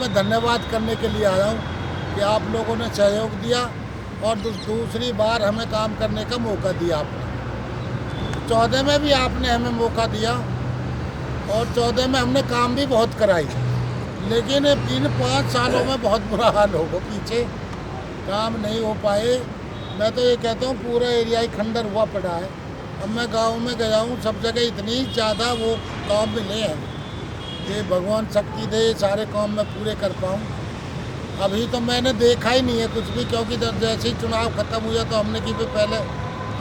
मैं धन्यवाद करने के लिए आया हूँ कि आप लोगों ने सहयोग दिया और दूसरी बार हमें काम करने का मौका दिया आपने। 14 में भी आपने हमें मौका दिया और 14 में हमने काम भी बहुत कराई, लेकिन इन 5 सालों में बहुत बुरा हाल हो गया, पीछे काम नहीं हो पाए। मैं तो ये कहता हूँ पूरा एरिया ही खंडर हुआ पड़ा है। अब मैं गांव में गया हूँ, सब जगह इतनी ज़्यादा वो काम मिले हैं कि भगवान शक्ति दे सारे काम मैं पूरे कर पाऊँ। अभी तो मैंने देखा ही नहीं है कुछ भी, क्योंकि जैसे ही चुनाव ख़त्म हुआ तो हमने कि पहले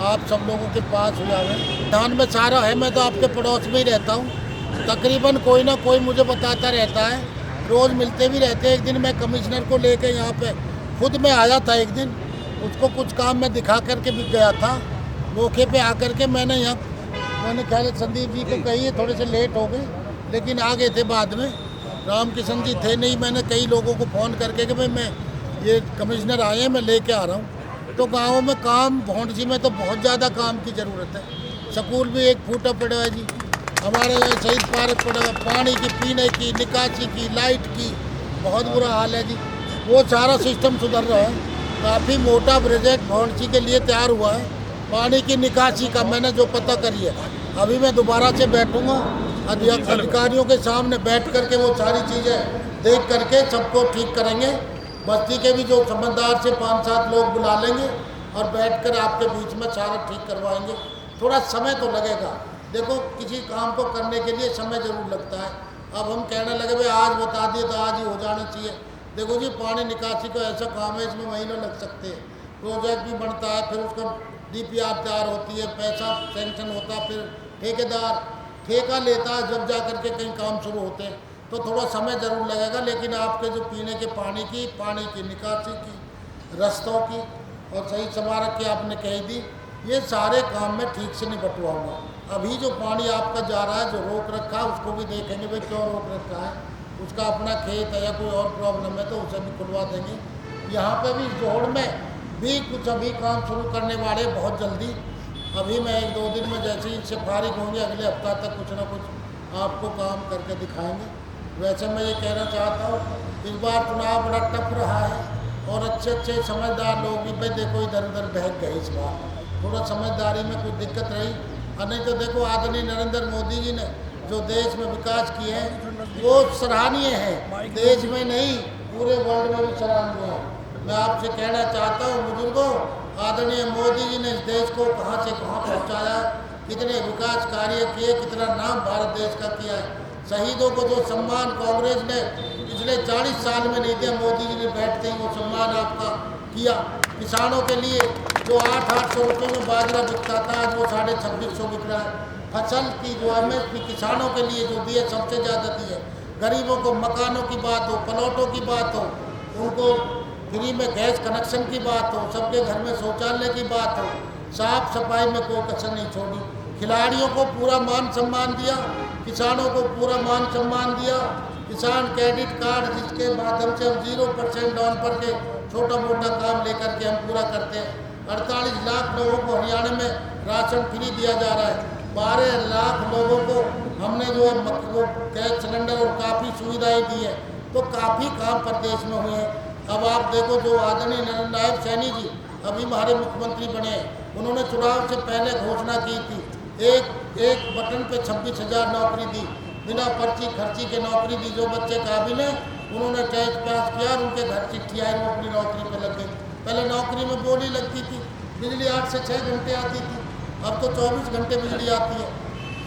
आप सब लोगों के पास हुआ है। ध्यान में सारा है, मैं तो आपके पड़ोस में ही रहता हूँ, तकरीबन कोई ना कोई मुझे बताता रहता है, रोज़ मिलते भी रहते हैं। एक दिन मैं कमिश्नर को लेकर यहाँ पे खुद मैं आया था, एक दिन उसको कुछ काम मैं दिखा करके भी गया था। मौके पे आकर के मैंने ख्याल संदीप जी को कही थोड़े से लेट हो गए, लेकिन आ गए थे बाद में। रामकिशन जी थे नहीं, मैंने कई लोगों को फ़ोन करके कि भाई मैं ये कमिश्नर आए हैं, मैं लेके आ रहा हूँ। तो गाँव में काम भौंडसी में तो बहुत ज़्यादा काम की ज़रूरत है। स्कूल भी एक फूटा पड़ा है जी, हमारे यहाँ शहीद पार्क पड़ा है, पानी की, पीने की, निकासी की, लाइट की बहुत बुरा हाल है जी। वो सारा सिस्टम सुधर रहा है। काफ़ी मोटा प्रोजेक्ट भौंडसी के लिए तैयार हुआ है। पानी की निकासी का मैंने जो पता करी है, अभी मैं दोबारा से बैठूंगा अधिकारियों के सामने बैठ करके वो सारी चीज़ें देख करके सबको ठीक करेंगे। बस्ती के भी जो समझदार से 5-7 लोग बुला लेंगे और बैठकर आपके बीच में सारा ठीक करवाएंगे। थोड़ा समय तो लगेगा, देखो किसी काम को करने के लिए समय ज़रूर लगता है। अब हम कहने लगे भाई आज बता दिए तो आज ही हो जाना चाहिए। देखो जी, पानी निकासी का ऐसा काम है, इसमें महीनों लग सकते हैं। प्रोजेक्ट भी बनता है, फिर उसका DPR तैयार होती है, पैसा सेंक्शन होता है, फिर ठेकेदार ठेका लेता है, जब जा कर के कहीं काम शुरू होते हैं तो थोड़ा समय ज़रूर लगेगा। लेकिन आपके जो पीने के पानी की निकासी की, रस्तों की और सही समारक की आपने कही दी, ये सारे काम मैं ठीक से निपटवाऊँगा। अभी जो पानी आपका जा रहा है, जो रोक रखा है, उसको भी देखेंगे भाई क्यों रोक रखा है, उसका अपना खेत है या कोई और प्रॉब्लम है तो उसे भी खुलवा देंगे। यहाँ पे भी जोड़ में भी कुछ अभी काम शुरू करने वाले बहुत जल्दी। अभी मैं 1-2 दिन में जैसे ही से फारिग होंगे, अगले हफ्ता तक कुछ ना कुछ आपको काम करके दिखाएंगे। वैसे मैं ये कहना चाहता हूँ, इस बार चुनाव बड़ा टफ रहा है और अच्छे समझदार लोग भी भाई देखो इधर उधर बहक गए। इस बार थोड़ा समझदारी में कुछ दिक्कत रही, और नहीं तो देखो आदरणीय नरेंद्र मोदी जी ने जो देश में विकास किए हैं वो सराहनीय है, देश में नहीं पूरे वर्ल्ड में भी सराहनीय है। मैं आपसे कहना चाहता हूँ बुजुर्गों, आदरणीय मोदी जी ने इस देश को कहाँ से कहाँ पहुँचाया, कितने विकास कार्य किए, कितना नाम भारत देश का किया है। शहीदों को जो सम्मान कांग्रेस ने पिछले 40 साल में नहीं दिया, मोदी जी ने बैठते ही वो सम्मान आपका किया। किसानों के लिए जो 800 रुपये में बाजरा बिकता था, आज वो 2650 बिक रहा है। फसल की जो MSP किसानों के लिए जो दी है सबसे ज़्यादा दी है। गरीबों को मकानों की बात हो, प्लॉटों की बात हो, उनको फ्री में गैस कनेक्शन की बात हो, सबके घर में शौचालय की बात हो, साफ सफाई में कोई कसर नहीं छोड़ी। खिलाड़ियों को पूरा मान सम्मान दिया, किसानों को पूरा मान सम्मान दिया। किसान क्रेडिट कार्ड जिसके माध्यम से हम 0% डाउन पर के छोटा मोटा काम लेकर के हम पूरा करते हैं। 48 लाख लोगों को हरियाणा में राशन फ्री दिया जा रहा है। 12 लाख लोगों को हमने जो है वो गैस सिलेंडर और काफ़ी सुविधाएं दी है। तो काफ़ी काम प्रदेश में हुए हैं। अब आप देखो जो आदरणीय नायब सैनी जी अभी हमारे मुख्यमंत्री बने, उन्होंने चुनाव से पहले घोषणा की थी, एक बटन पे 26,000 नौकरी दी, बिना पर्ची खर्ची के नौकरी दी। जो बच्चे काबिल हैं उन्होंने टेस्ट पास किया और उनके घर चिट्ठी आई, वो अपनी नौकरी पे लग गई। पहले नौकरी में बोली लगती थी, बिजली 8 से 6 घंटे आती थी, अब तो 24 घंटे बिजली आती है।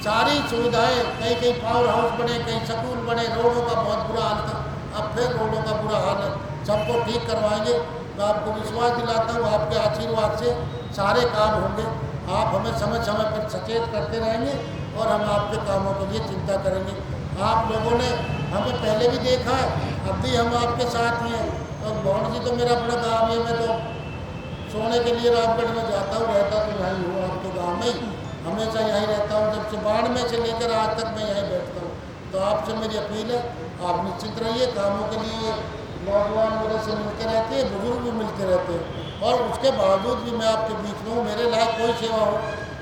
सारी सुविधाएं, कहीं पावर हाउस बने, कहीं स्कूल बने, रोडों का बहुत बुरा हाल था, अब फिर रोडों का बुरा हाल है। सबको ठीक करवाएंगे। मैं आपको विश्वास दिलाता हूँ आपके आशीर्वाद से सारे काम होंगे। आप हमें समय समय पर सचेत करते रहेंगे और हम आपके कामों के लिए चिंता करेंगे। आप लोगों ने हमें पहले भी देखा है, अब भी हम आपके साथ ही हैं। और भौंडसी तो मेरा अपना गाँव है, मैं तो सोने के लिए रामगढ़ में जाता हूँ, रहता तो यहीं हूँ आपके गाँव में ही, हमेशा यहीं रहता हूँ। जब से 92 से लेकर आज तक मैं यहीं बैठता हूँ। तो आपसे मेरी अपील है, आप निश्चिंत रहिए। कामों के लिए नौजवान मेरे से मिलते रहते हैं, बुजुर्ग भी मिलते रहते हैं, और उसके बावजूद भी मैं आपके बीच में हूँ। मेरे लायक कोई सेवा हो,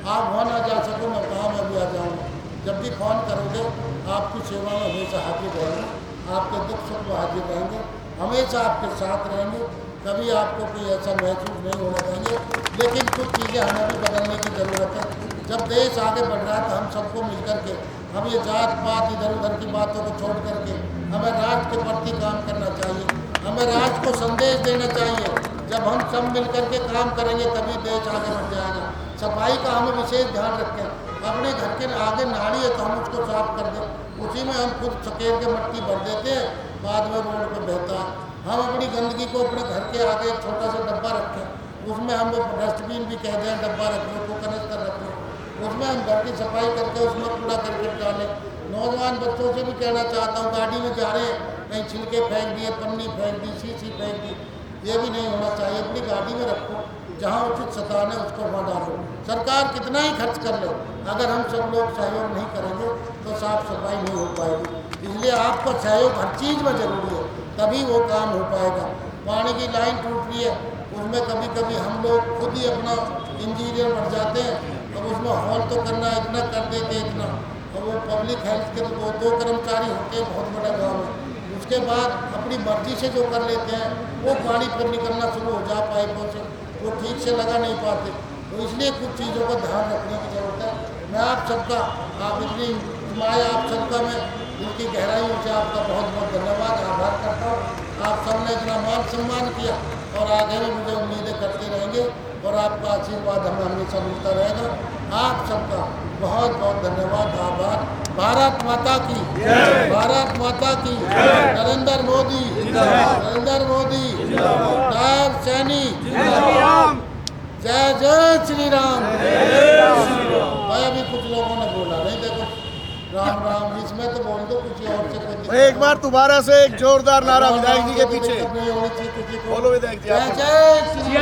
आप वहाँ ना जा सको, मैं कहाँ मैं भी आ जाऊँगा। जब भी फ़ोन करोगे आपकी सेवा में हमेशा हाजिर रहेंगे। आपके दुख सुख में हाजिर रहेंगे, हमेशा आपके साथ रहेंगे, कभी आपको कोई ऐसा महसूस नहीं होना देंगे। लेकिन कुछ चीज़ें हमें भी बदलने की ज़रूरत है। जब देश आगे बढ़ रहा है तो हम सबको मिल करके, हम ये जात पात इधर उधर की बातों को छोड़ करके हमें राष्ट्र के प्रति काम करना चाहिए, हमें राष्ट्र को संदेश देना चाहिए। जब हम सब मिल करके काम करेंगे तभी देश आगे बढ़ जाएगा। सफाई का हमें विशेष ध्यान रखें। अपने घर के आगे नाली है तो हम उसको साफ कर दें, उसी में हम खुद सकेर के मिट्टी भर देते हैं, बाद में रोड पर बहता है। हम अपनी गंदगी को अपने घर के आगे एक छोटा सा डब्बा रखें, उसमें हम डस्टबिन भी कह दें, डब्बा रख लो, को कनेक्टर रख लो, उसमें हम घर की सफाई करके उसमें कूड़ा करके डालें। नौजवान बच्चों से भी कहना चाहता हूँ, गाड़ी में जा रहे हैं कहीं छिलके फेंक दिए, पन्नी फेंक दी, शीशी फेंक दी, ये भी नहीं होना चाहिए। अपनी गाड़ी में रखो, जहाँ उचित स्थान है उसको वहाँ डालो। सरकार कितना ही खर्च कर ले, अगर हम सब लोग सहयोग नहीं करेंगे तो साफ सफाई नहीं हो पाएगी। इसलिए आपका सहयोग हर चीज़ में ज़रूरी है, तभी वो काम हो पाएगा। पानी की लाइन टूट रही है, उसमें कभी कभी हम लोग खुद ही अपना इंजीनियर बन जाते हैं, अब उसमें हॉल तो करना इतना कर देते इतना, और वो पब्लिक हेल्थ के तो दो कर्मचारी होते हैं, बहुत बड़ा गाँव है, उसके बाद अपनी मर्जी से जो कर लेते हैं वो पानी फिर निकलना शुरू हो जा पाइपों से, वो ठीक से लगा नहीं पाते। तो इसलिए कुछ चीज़ों का ध्यान रखने की ज़रूरत है। मैं आप सबका, आप इतनी माया आप सबका मैं इनकी गहराइयों से आपका बहुत बहुत धन्यवाद आभार करता हूँ। आप सबने इतना मान सम्मान किया और आगे भी मुझे उम्मीदें करते रहेंगे और आपका आशीर्वाद हमें हमेशा मिलता रहेगा। आप सबका बहुत बहुत धन्यवाद आभार। भारत माता की, भारत माता की, नरेंद्र मोदी, नरेंद्र मोदी, नायब सैनी, जय जय श्री राम। भाई अभी कुछ लोगों ने बोला नहीं, देखो राम राम इसमें तो बोल दो कुछ और से कोई। एक बार दोबारा से एक जोरदार नारा विधायक जी के पीछे नहीं होनी चाहिए किसी को। बोलो विधायक जी। जय जय श्री